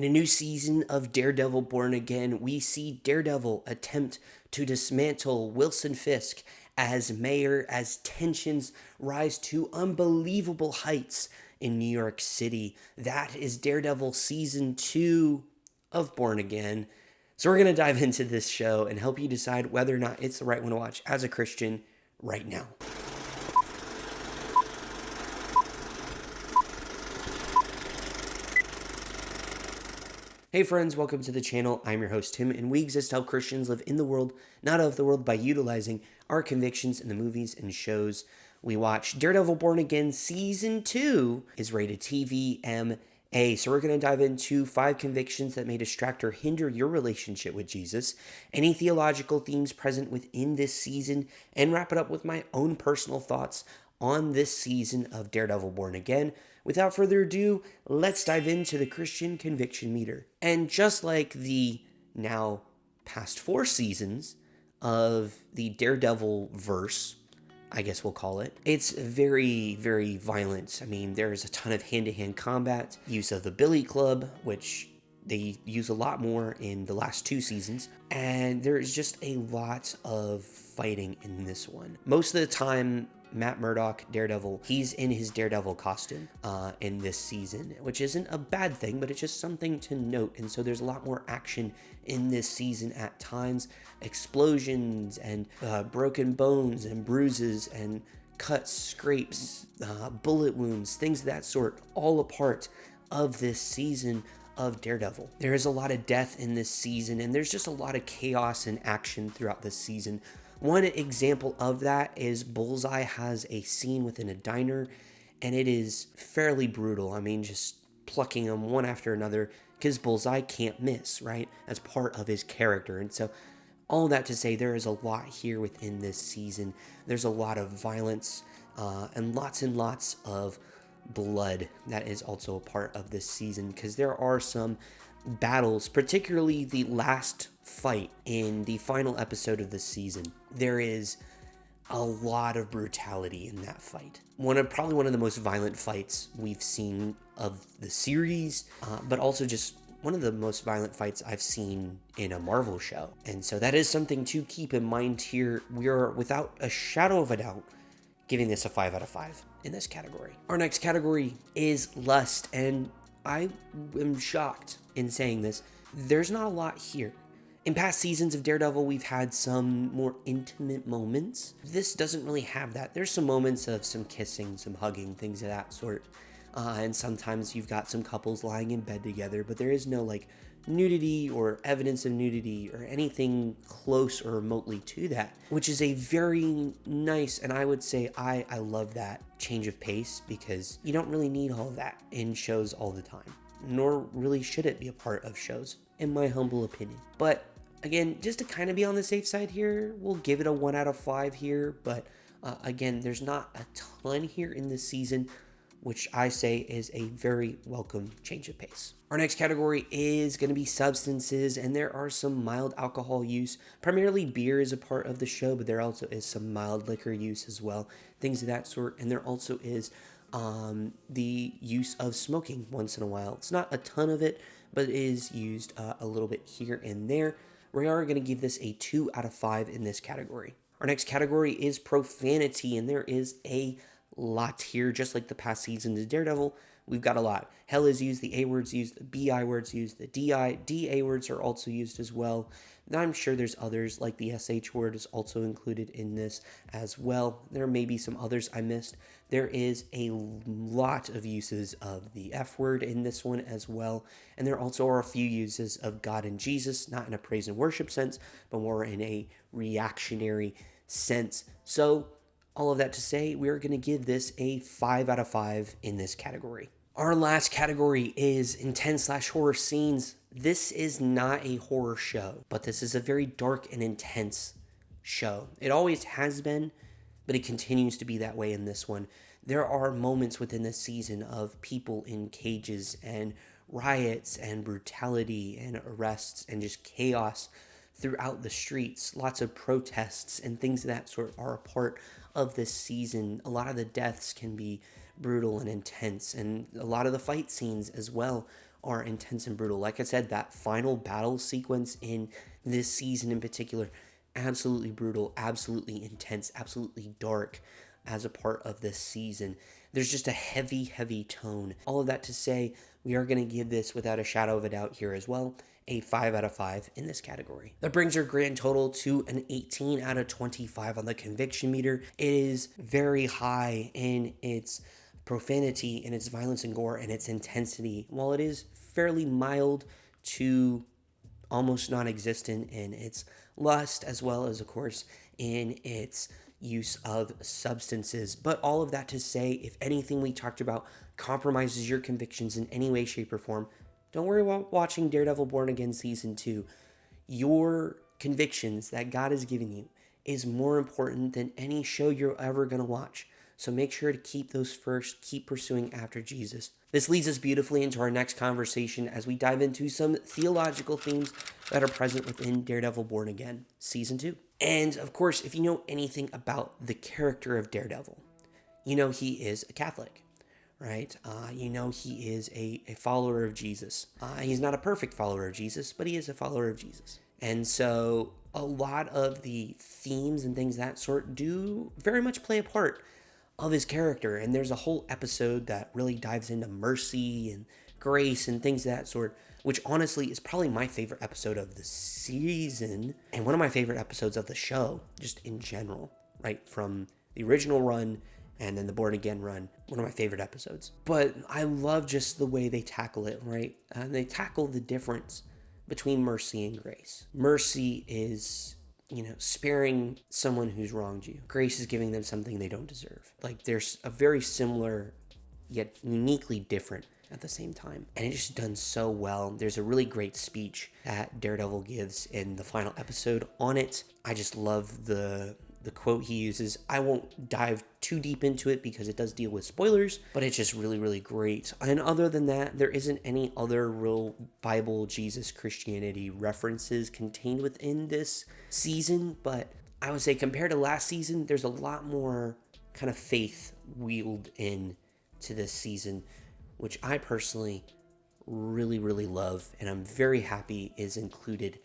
In a new season of Daredevil Born Again, we see Daredevil attempt to dismantle Wilson Fisk as mayor as tensions rise to unbelievable heights in New York City. That is Daredevil Season 2 of Born Again. So we're going to dive into this show and help you decide whether or not it's the right one to watch as a Christian right now. Hey friends, welcome to the channel. I'm your host Tim, and we exist to help Christians live in the world, not of the world, by utilizing our convictions in the movies and shows we watch. Daredevil Born Again Season 2 is rated TVMA, so we're going to dive into 5 convictions that may distract or hinder your relationship with Jesus, any theological themes present within this season, and wrap it up with my own personal thoughts on this season of Daredevil Born Again. Without further ado, let's dive into the Christian Conviction Meter. And just like the now past 4 seasons of the Daredevil verse, I guess we'll call it, it's very, very violent. I mean, there's a ton of hand-to-hand combat, use of the Billy Club, which they use a lot more in the last 2 seasons, and there's just a lot of fighting in this one. Most of the time, Matt Murdock, Daredevil, he's in his Daredevil costume in this season, which isn't a bad thing, but it's just something to note. And so there's a lot more action in this season at times. Explosions and broken bones and bruises and cuts, scrapes, bullet wounds, things of that sort, all a part of this season of Daredevil. There is a lot of death in this season, and there's just a lot of chaos and action throughout this season. One example of that is Bullseye has a scene within a diner, and it is fairly brutal. I mean, just plucking them one after another, because Bullseye can't miss, right? That's part of his character. And so all that to say, there is a lot here within this season. There's a lot of violence and lots of blood that is also a part of this season, because there are some battles, particularly the last fight in the final episode of this season. There is a lot of brutality in that fight. Probably one of the most violent fights we've seen of the series, but also just one of the most violent fights I've seen in a Marvel show. And so that is something to keep in mind here. We are, without a shadow of a doubt, giving this a 5 out of 5 in this category. Our next category is lust, and I am shocked in saying this. There's not a lot here. In past seasons of Daredevil, we've had some more intimate moments. This doesn't really have that. There's some moments of some kissing, some hugging, things of that sort. And sometimes you've got some couples lying in bed together, but there is no like nudity or evidence of nudity or anything close or remotely to that, which is a very nice, and I would say I love that change of pace, because you don't really need all of that in shows all the time, nor really should it be a part of shows, in my humble opinion. But again, just to kind of be on the safe side here, we'll give it a 1 out of 5 here, but again, there's not a ton here in this season, which I say is a very welcome change of pace. Our next category is going to be substances, and there are some mild alcohol use. Primarily beer is a part of the show, but there also is some mild liquor use as well, things of that sort. And there also is the use of smoking once in a while. It's not a ton of it, but it is used a little bit here and there. We are going to give this a 2 out of 5 in this category. Our next category is profanity, and there is a lot here. Just like the past seasons of Daredevil, we've got a lot. Hell is used, the A word's used, the BI word's used, the DA words are also used as well. And I'm sure there's others, like the SH word is also included in this as well. There may be some others I missed. There is a lot of uses of the F word in this one as well. And there also are a few uses of God and Jesus, not in a praise and worship sense, but more in a reactionary sense. So all of that to say, we're going to give this a 5 out of 5 in this category. Our last category is intense/horror scenes. This is not a horror show, but this is a very dark and intense show. It always has been, but it continues to be that way in this one. There are moments within this season of people in cages and riots and brutality and arrests and just chaos throughout the streets. Lots of protests and things of that sort are a part of this season. A lot of the deaths can be brutal and intense, and a lot of the fight scenes as well are intense and brutal. Like I said, that final battle sequence in this season in particular, absolutely brutal, absolutely intense, absolutely dark as a part of this season. There's just a heavy, heavy tone. All of that to say, we are going to give this, without a shadow of a doubt here as well, a 5 out of 5 in this category. That brings our grand total to an 18 out of 25 on the conviction meter. It is very high in its profanity, in its violence and gore, and its intensity, while it is fairly mild to almost non-existent in its lust, as well as, of course, in its use of substances. But all of that to say, if anything we talked about compromises your convictions in any way, shape, or form, don't worry about watching Daredevil Born Again Season 2. Your convictions that God has given you is more important than any show you're ever going to watch. So make sure to keep those first, keep pursuing after Jesus. This leads us beautifully into our next conversation as we dive into some theological themes that are present within Daredevil Born Again Season 2. And of course, if you know anything about the character of Daredevil, you know he is a Catholic, right? You know he is a follower of Jesus. He's not a perfect follower of Jesus, but he is a follower of Jesus. And so a lot of the themes and things of that sort do very much play a part of his character. And there's a whole episode that really dives into mercy and grace and things of that sort, which honestly is probably my favorite episode of the season and one of my favorite episodes of the show, just in general, right? From the original run and then the Born Again run, one of my favorite episodes. But I love just the way they tackle it, right? They tackle the difference between mercy and grace. Mercy is, sparing someone who's wronged you. Grace is giving them something they don't deserve. Like, there's a very similar, yet uniquely different at the same time. And it's just done so well. There's a really great speech that Daredevil gives in the final episode on it. I just love the quote he uses. I won't dive too deep into it because it does deal with spoilers, but it's just really, really great. And other than that, there isn't any other real Bible, Jesus, Christianity references contained within this season, but I would say compared to last season, there's a lot more kind of faith wheeled in to this season, which I personally really, really love, and I'm very happy is included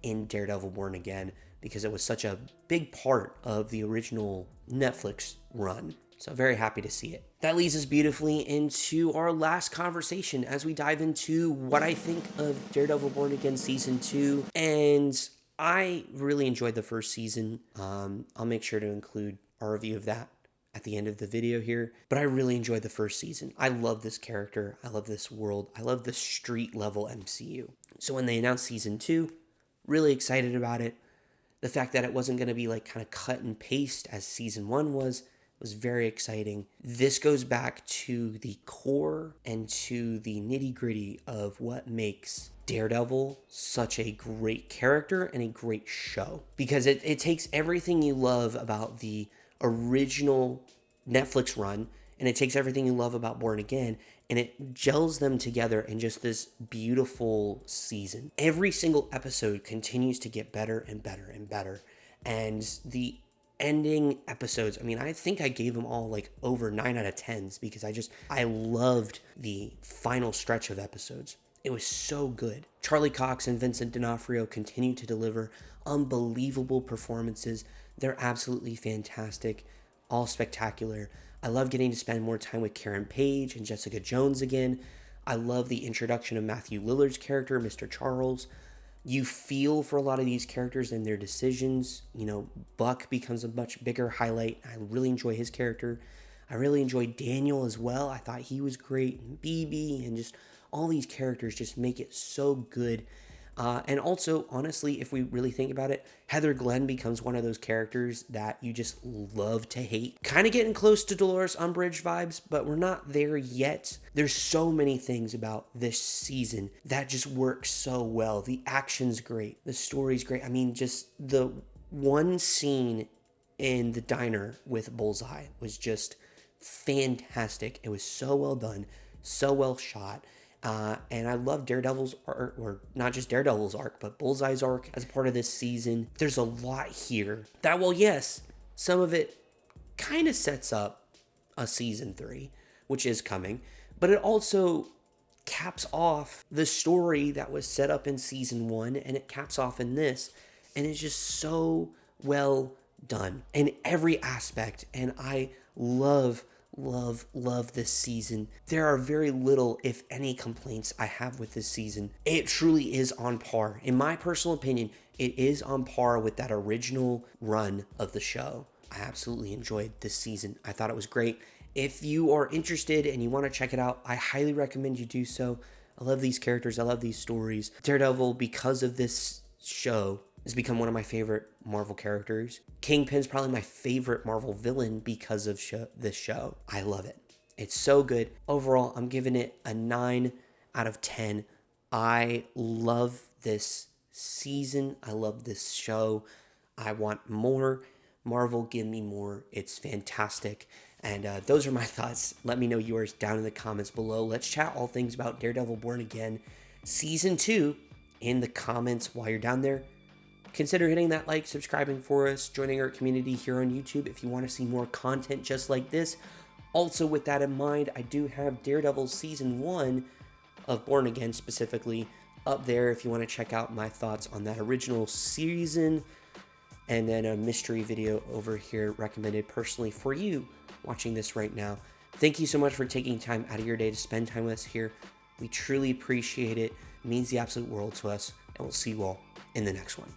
in Daredevil Born Again, because it was such a big part of the original Netflix run. So very happy to see it. That leads us beautifully into our last conversation as we dive into what I think of Daredevil Born Again Season 2. And I really enjoyed the first season. I'll make sure to include our review of that at the end of the video here. But I really enjoyed the first season. I love this character. I love this world. I love the street level MCU. So when they announced Season 2, really excited about it. The fact that it wasn't going to be like kind of cut and paste as Season 1 was very exciting. This goes back to the core and to the nitty gritty of what makes Daredevil such a great character and a great show. Because it takes everything you love about the original Netflix run, and it takes everything you love about Born Again, and it gels them together in just this beautiful season. Every single episode continues to get better and better and better. And the ending episodes, I think I gave them all like over 9 out of 10s because I loved the final stretch of episodes. It was so good. Charlie Cox and Vincent D'Onofrio continue to deliver unbelievable performances. They're absolutely fantastic, all spectacular. I love getting to spend more time with Karen Page and Jessica Jones again. I love the introduction of Matthew Lillard's character, Mr. Charles. You feel for a lot of these characters and their decisions. Buck becomes a much bigger highlight. I really enjoy his character. I really enjoyed Daniel as well. I thought he was great. And BB and just all these characters just make it so good. And also, honestly, if we really think about it, Heather Glenn becomes one of those characters that you just love to hate. Kind of getting close to Dolores Umbridge vibes, but we're not there yet. There's so many things about this season that just work so well. The action's great. The story's great. Just the one scene in the diner with Bullseye was just fantastic. It was so well done, so well shot. And I love Daredevil's arc, or not just Daredevil's arc, but Bullseye's arc as a part of this season. There's a lot here that, well, yes, some of it kind of sets up a season 3, which is coming, but it also caps off the story that was set up in season 1, and it caps off in this, and it's just so well done in every aspect. And I love this season. There are very little, if any, complaints I have with this season. It truly is on par. In my personal opinion, it is on par with that original run of the show. I absolutely enjoyed this season. I thought it was great. If you are interested and you want to check it out, I highly recommend you do so. I love these characters. I love these stories. Daredevil, because of this show, has become one of my favorite Marvel characters. Kingpin's probably my favorite Marvel villain because of this show. I love it. It's so good. Overall, I'm giving it a 9 out of 10. I love this season. I love this show. I want more. Marvel, give me more. It's fantastic. And those are my thoughts. Let me know yours down in the comments below. Let's chat all things about Daredevil Born Again Season 2 in the comments while you're down there. Consider hitting that like, subscribing for us, joining our community here on YouTube if you want to see more content just like this. Also, with that in mind, I do have Daredevil Season 1 of Born Again specifically up there if you want to check out my thoughts on that original season. And then a mystery video over here recommended personally for you watching this right now. Thank you so much for taking time out of your day to spend time with us here. We truly appreciate it. It means the absolute world to us. And we'll see you all in the next one.